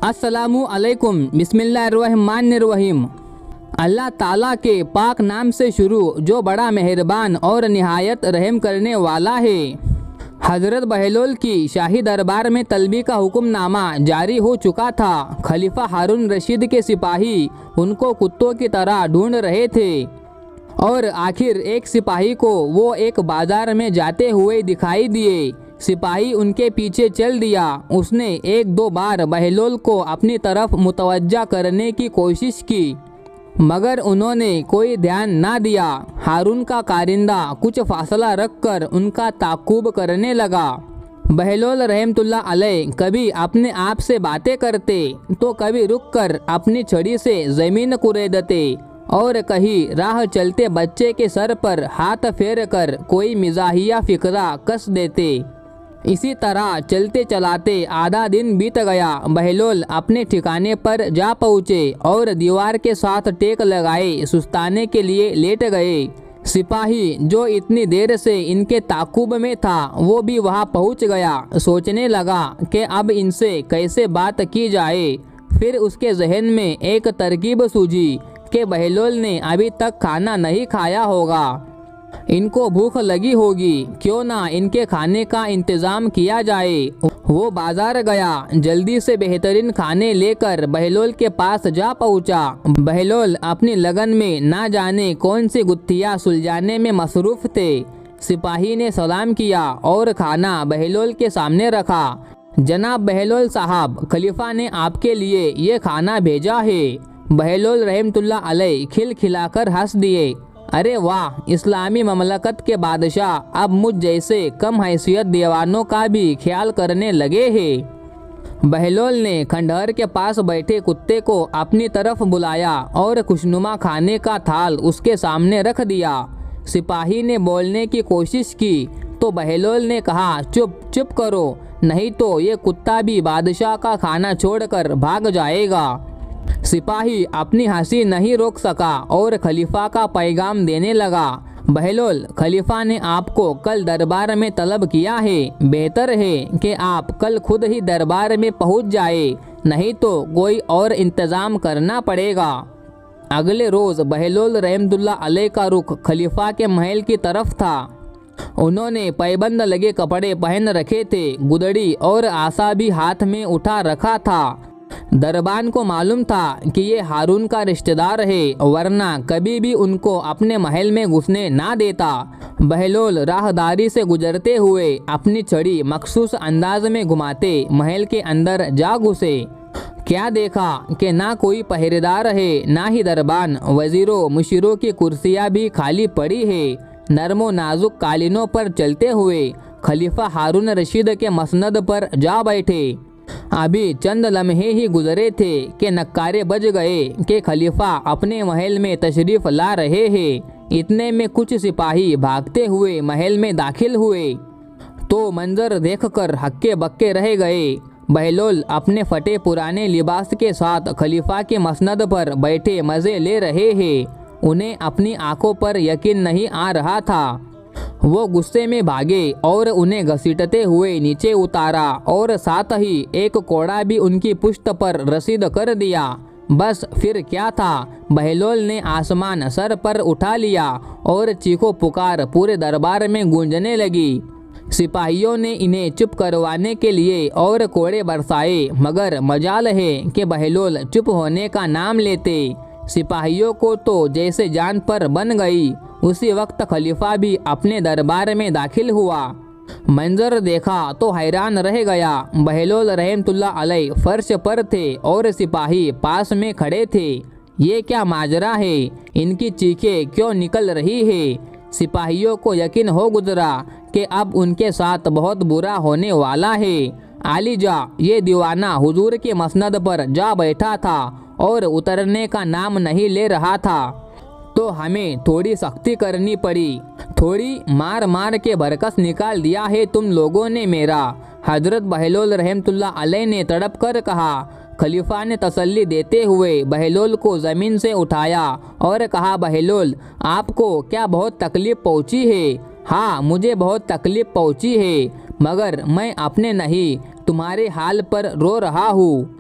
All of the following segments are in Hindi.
अस्सलामु अलैकुम बिस्मिल्लाहिर्रहमानिर्रहीम। अल्लाह ताला के पाक नाम से शुरू जो बड़ा मेहरबान और निहायत रहम करने वाला है। हज़रत बहलोल की शाही दरबार में तलबी का हुक्मनामा जारी हो चुका था। खलीफा हारून रशीद के सिपाही उनको कुत्तों की तरह ढूंढ रहे थे और आखिर एक सिपाही को वो एक बाजार में जाते हुए दिखाई दिए। सिपाही उनके पीछे चल दिया। उसने एक दो बार बहलोल को अपनी तरफ मुतवज्जा करने की कोशिश की मगर उन्होंने कोई ध्यान ना दिया। हारून का कारिंदा कुछ फासला रखकर उनका ताक़ुब करने लगा। बहलोल रहमतुल्लाह अलैह कभी अपने आप से बातें करते तो कभी रुककर अपनी छड़ी से ज़मीन कुरेदते और कहीं राह चलते बच्चे के सर पर हाथ फेर कर कोई मिजाहिया फिक्रा कस देते। इसी तरह चलते चलाते आधा दिन बीत गया। बहलोल अपने ठिकाने पर जा पहुँचे और दीवार के साथ टेक लगाए सुस्ताने के लिए लेट गए। सिपाही जो इतनी देर से इनके ताक़ुब में था वो भी वहाँ पहुँच गया। सोचने लगा कि अब इनसे कैसे बात की जाए। फिर उसके जहन में एक तरकीब सूझी कि बहलोल ने अभी तक खाना नहीं खाया होगा, इनको भूख लगी होगी, क्यों ना इनके खाने का इंतज़ाम किया जाए। वो बाजार गया। जल्दी से बेहतरीन खाने लेकर बहलोल के पास जा पहुंचा। बहलोल अपनी लगन में ना जाने कौन सी गुत्थियाँ सुलझाने में मसरूफ़ थे। सिपाही ने सलाम किया और खाना बहलोल के सामने रखा। जनाब बहलोल साहब, खलीफा ने आपके लिए ये खाना भेजा है। बहलोल रहमतुल्लाह अलैह खिलखिलाकर हंस दिए। अरे वाह, इस्लामी ममलकत के बादशाह अब मुझ जैसे कम हैसियत दीवानों का भी ख्याल करने लगे हैं। बहलोल ने खंडहर के पास बैठे कुत्ते को अपनी तरफ बुलाया और खुशनुमा खाने का थाल उसके सामने रख दिया। सिपाही ने बोलने की कोशिश की तो बहलोल ने कहा, चुप चुप करो, नहीं तो ये कुत्ता भी बादशाह का खाना छोड़कर भाग जाएगा। सिपाही अपनी हंसी नहीं रोक सका और खलीफा का पैगाम देने लगा। बहलोल, खलीफा ने आपको कल दरबार में तलब किया है। बेहतर है कि आप कल खुद ही दरबार में पहुंच जाए, नहीं तो कोई और इंतज़ाम करना पड़ेगा। अगले रोज़ बहलोल रहमतुल्लाह अलैह का रुख खलीफा के महल की तरफ था। उन्होंने पैबंद लगे कपड़े पहन रखे थे, गुदड़ी और आसा भी हाथ में उठा रखा था। दरबान को मालूम था कि ये हारून का रिश्तेदार है, वरना कभी भी उनको अपने महल में घुसने ना देता। बहलोल राहदारी से गुजरते हुए अपनी छड़ी मखसूस अंदाज में घुमाते महल के अंदर जा घुसे। क्या देखा कि ना कोई पहरेदार है, ना ही दरबान। वजीरों मुशीरों की कुर्सियाँ भी खाली पड़ी है। नरमो नाजुक कालीनों पर चलते हुए खलीफा हारून रशीद के मसनद पर जा बैठे। अभी चंद लम्हे ही गुजरे थे कि नक्कारे बज गए कि खलीफा अपने महल में तशरीफ़ ला रहे हैं। इतने में कुछ सिपाही भागते हुए महल में दाखिल हुए तो मंजर देखकर हक्के बक्के रह गए। बहलोल अपने फटे पुराने लिबास के साथ खलीफा के मसनद पर बैठे मज़े ले रहे हैं। उन्हें अपनी आंखों पर यकीन नहीं आ रहा था। वो गुस्से में भागे और उन्हें घसीटते हुए नीचे उतारा और साथ ही एक कोड़ा भी उनकी पुश्त पर रसीद कर दिया। बस फिर क्या था, बहलोल ने आसमान सर पर उठा लिया और चीखो पुकार पूरे दरबार में गूंजने लगी। सिपाहियों ने इन्हें चुप करवाने के लिए और कोड़े बरसाए मगर मजाल है कि बहलोल चुप होने का नाम लेते। सिपाहियों को तो जैसे जान पर बन गई। उसी वक्त खलीफा भी अपने दरबार में दाखिल हुआ। मंजर देखा तो हैरान रह गया। बहलोल रहमतुल्लाह अलैह फर्श पर थे और सिपाही पास में खड़े थे। ये क्या माजरा है, इनकी चीखें क्यों निकल रही है। सिपाहियों को यकीन हो गुजरा कि अब उनके साथ बहुत बुरा होने वाला है। आलीजा, ये दीवाना हुजूर के मसनद पर जा बैठा था और उतरने का नाम नहीं ले रहा था, तो हमें थोड़ी सख्ती करनी पड़ी। थोड़ी मार मार के बरकस निकाल दिया है तुम लोगों ने मेरा। हजरत बहलोल रहमतुल्लाह अलैह ने तड़प कर कहा। खलीफा ने तसल्ली देते हुए बहलोल को ज़मीन से उठाया और कहा, बहलोल, आपको क्या बहुत तकलीफ़ पहुँची है। हाँ, मुझे बहुत तकलीफ़ पहुँची है, मगर मैं अपने नहीं तुम्हारे हाल पर रो रहा हूँ।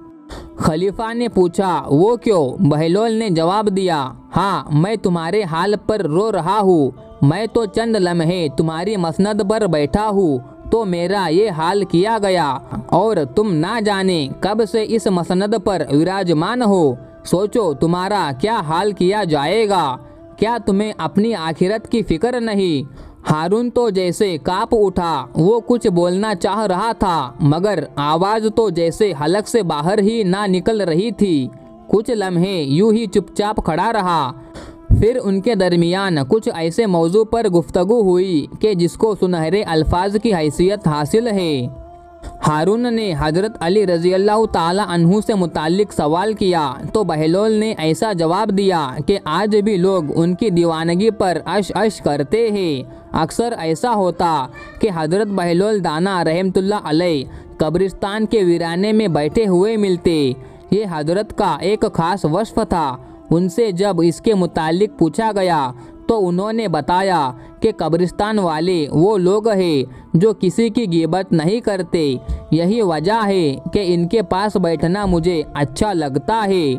खलीफा ने पूछा, वो क्यों? बहलोल ने जवाब दिया, हाँ, मैं तुम्हारे हाल पर रो रहा हूँ। मैं तो चंद लम्हे तुम्हारी मसनद पर बैठा हूँ तो मेरा ये हाल किया गया, और तुम ना जाने कब से इस मसनद पर विराजमान हो। सोचो तुम्हारा क्या हाल किया जाएगा। क्या तुम्हें अपनी आखिरत की फिक्र नहीं? हारून तो जैसे कांप उठा। वो कुछ बोलना चाह रहा था मगर आवाज़ तो जैसे हलक से बाहर ही ना निकल रही थी। कुछ लम्हे यूं ही चुपचाप खड़ा रहा। फिर उनके दरमियान कुछ ऐसे मौजू पर गुफ्तगू हुई कि जिसको सुनहरे अल्फाज की हैसियत हासिल है। हारून ने हज़रत अली रज़ी अल्लाह ताला अन्हु से मुताल्लिक सवाल किया तो बहलोल ने ऐसा जवाब दिया कि आज भी लोग उनकी दीवानगी पर अश अश करते हैं। अक्सर ऐसा होता कि हज़रत बहलोल दाना रहमतुल्लाह अलैह कब्रिस्तान के वीराने में बैठे हुए मिलते। ये हज़रत का एक ख़ास वस्फ़ था। उनसे जब इसके मुताल्लिक पूछा गया तो उन्होंने बताया कि कब्रिस्तान वाले वो लोग हैं जो किसी की गिबत नहीं करते। यही वजह है कि इनके पास बैठना मुझे अच्छा लगता है।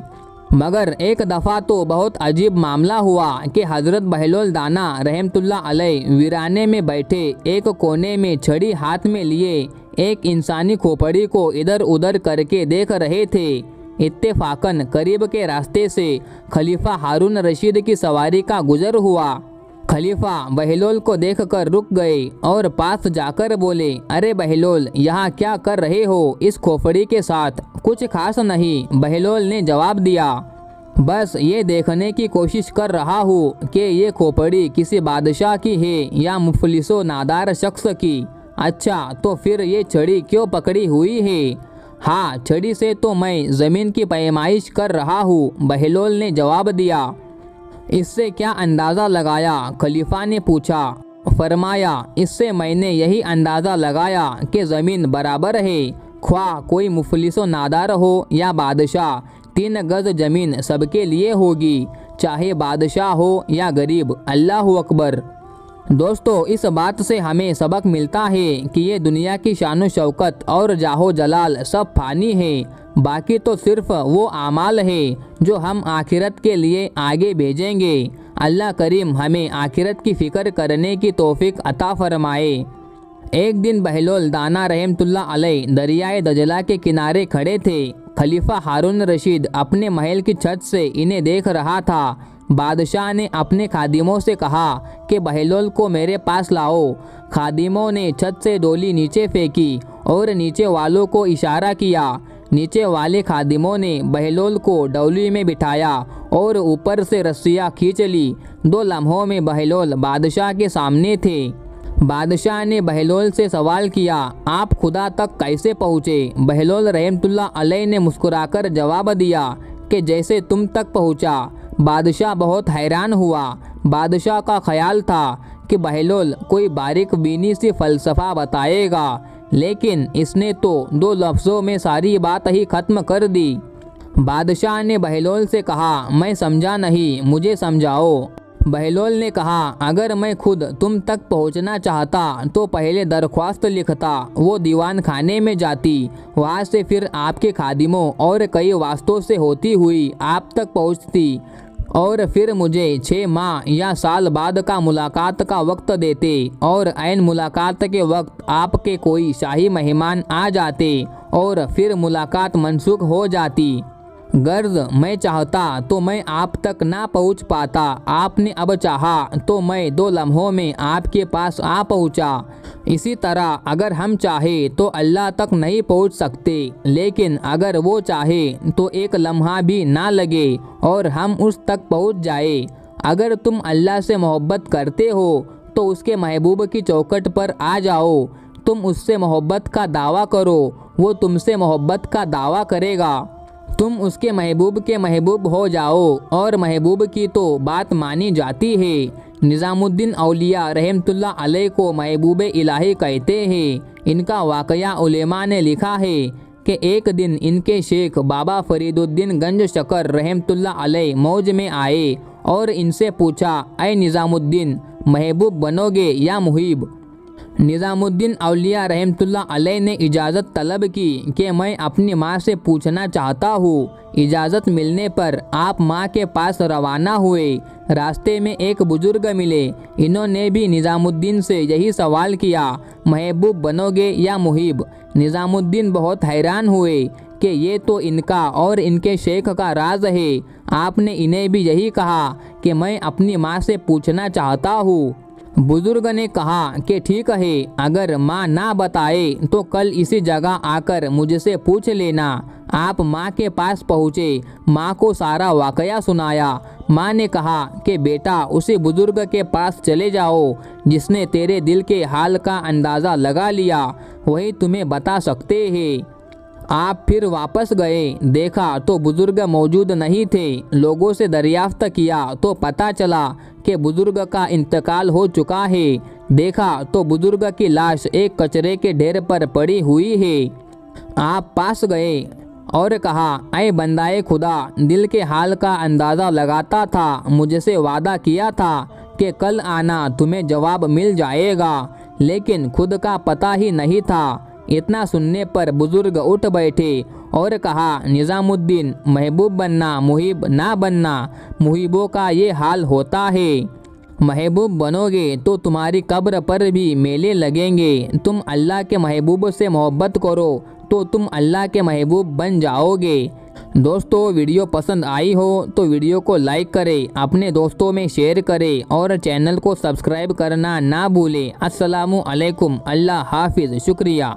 मगर एक दफ़ा तो बहुत अजीब मामला हुआ कि हज़रत बहलोल दाना रहमतुल्लाह अलैह वीराने में बैठे एक कोने में छड़ी हाथ में लिए एक इंसानी खोपड़ी को इधर उधर करके देख रहे थे। इत्तेफाकन करीब के रास्ते से खलीफा हारून रशीद की सवारी का गुजर हुआ। खलीफा बहलोल को देखकर रुक गए और पास जाकर बोले, अरे बहलोल, यहाँ क्या कर रहे हो इस खोपड़ी के साथ? कुछ खास नहीं, बहलोल ने जवाब दिया। बस ये देखने की कोशिश कर रहा हूँ कि ये खोपड़ी किसी बादशाह की है या मुफलिसो नादार शख्स की। अच्छा, तो फिर ये छड़ी क्यों पकड़ी हुई है? हाँ, छड़ी से तो मैं ज़मीन की पैमाइश कर रहा हूँ, बहलोल ने जवाब दिया। इससे क्या अंदाज़ा लगाया? खलीफा ने पूछा। फरमाया, इससे मैंने यही अंदाज़ा लगाया कि ज़मीन बराबर है, ख्वाह कोई मुफलिसो नादार हो या बादशाह। 3 गज़ ज़मीन सबके लिए होगी, चाहे बादशाह हो या गरीब। अल्लाह अकबर। दोस्तों, इस बात से हमें सबक मिलता है कि ये दुनिया की शान शौकत और जाहो जलाल सब फ़ानी है, बाकी तो सिर्फ वो आमाल है जो हम आखिरत के लिए आगे भेजेंगे। अल्लाह करीम हमें आखिरत की फ़िक्र करने की तौफीक अता फरमाए। एक दिन बहलोल दाना रहमतुल्लाह अलैह दरियाए दजला के किनारे खड़े थे। खलीफा हारून रशीद अपने महल की छत से इन्हें देख रहा था। बादशाह ने अपने खादिमों से कहा कि बहलोल को मेरे पास लाओ। खादिमों ने छत से डोली नीचे फेंकी और नीचे वालों को इशारा किया। नीचे वाले खादिमों ने बहलोल को डोली में बिठाया और ऊपर से रस्सियाँ खींच ली। 2 लम्हों में बहलोल बादशाह के सामने थे। बादशाह ने बहलोल से सवाल किया, आप खुदा तक कैसे पहुँचे? बहलोल रहमतुल्लाह अलैह ने मुस्कुराकर जवाब दिया कि जैसे तुम तक पहुँचा। बादशाह बहुत हैरान हुआ। बादशाह का ख्याल था कि बहलोल कोई बारीक बीनी सी फ़लसफ़ा बताएगा, लेकिन इसने तो 2 लफ्ज़ों में सारी बात ही ख़त्म कर दी। बादशाह ने बहलोल से कहा, मैं समझा नहीं, मुझे समझाओ। बहलोल ने कहा, अगर मैं खुद तुम तक पहुंचना चाहता तो पहले दरख्वास्त लिखता, वो दीवान खाने में जाती, वहाँ से फिर आपके खादिमों और कई वास्तों से होती हुई आप तक पहुंचती, और फिर मुझे 6 माह या साल बाद का मुलाकात का वक्त देते, और ऐन मुलाकात के वक्त आपके कोई शाही मेहमान आ जाते और फिर मुलाकात मनसूख हो जाती। गर्ज मैं चाहता तो मैं आप तक ना पहुंच पाता, आपने अब चाहा तो मैं 2 लम्हों में आपके पास आ पहुंचा। इसी तरह अगर हम चाहे तो अल्लाह तक नहीं पहुंच सकते, लेकिन अगर वो चाहे तो 1 लम्हा भी ना लगे और हम उस तक पहुंच जाए। अगर तुम अल्लाह से मोहब्बत करते हो तो उसके महबूब की चौखट पर आ जाओ। तुम उससे मोहब्बत का दावा करो, वो तुमसे मोहब्बत का दावा करेगा। तुम उसके महबूब के महबूब हो जाओ और महबूब की तो बात मानी जाती है। निज़ामुद्दीन औलिया रहमतुल्लाह अलैह को महबूब इलाही कहते हैं। इनका वाक़या उलेमा ने लिखा है कि एक दिन इनके शेख बाबा फरीदुद्दीन गंज शकर रहमतुल्लाह अलैह मौज में आए और इनसे पूछा, ऐ निज़ामुद्दीन, महबूब बनोगे या मुहिब? निज़ामुद्दीन औलिया रहमतुल्लाह अलैह ने इजाज़त तलब की कि मैं अपनी माँ से पूछना चाहता हूँ। इजाज़त मिलने पर आप माँ के पास रवाना हुए। रास्ते में एक बुजुर्ग मिले। इन्होंने भी निज़ामुद्दीन से यही सवाल किया, महबूब बनोगे या मुहिब? निज़ामुद्दीन बहुत हैरान हुए कि ये तो इनका और इनके शेख का राज है। आपने इन्हें भी यही कहा कि मैं अपनी माँ से पूछना चाहता हूँ। बुजुर्ग ने कहा कि ठीक है, अगर माँ ना बताए तो कल इसी जगह आकर मुझसे पूछ लेना। आप माँ के पास पहुँचे, माँ को सारा वाकया सुनाया। माँ ने कहा कि बेटा, उसी बुजुर्ग के पास चले जाओ जिसने तेरे दिल के हाल का अंदाज़ा लगा लिया, वही तुम्हें बता सकते हैं। आप फिर वापस गए। देखा तो बुजुर्ग मौजूद नहीं थे। लोगों से दरियाफ्त किया तो पता चला कि बुजुर्ग का इंतकाल हो चुका है। देखा तो बुजुर्ग की लाश एक कचरे के ढेर पर पड़ी हुई है। आप पास गए और कहा, ऐ बंदाए खुदा, दिल के हाल का अंदाज़ा लगाता था, मुझसे वादा किया था कि कल आना, तुम्हें जवाब मिल जाएगा, लेकिन खुद का पता ही नहीं था। इतना सुनने पर बुजुर्ग उठ बैठे और कहा, निज़ामुद्दीन, महबूब बनना मुहिब ना बनना, मुहिबों का ये हाल होता है। महबूब बनोगे तो तुम्हारी कब्र पर भी मेले लगेंगे। तुम अल्लाह के महबूब से मोहब्बत करो तो तुम अल्लाह के महबूब बन जाओगे। दोस्तों, वीडियो पसंद आई हो तो वीडियो को लाइक करें, अपने दोस्तों में शेयर करें और चैनल को सब्सक्राइब करना ना भूलें। अस्सलामु अलैकुम। अल्लाह हाफिज़। शुक्रिया।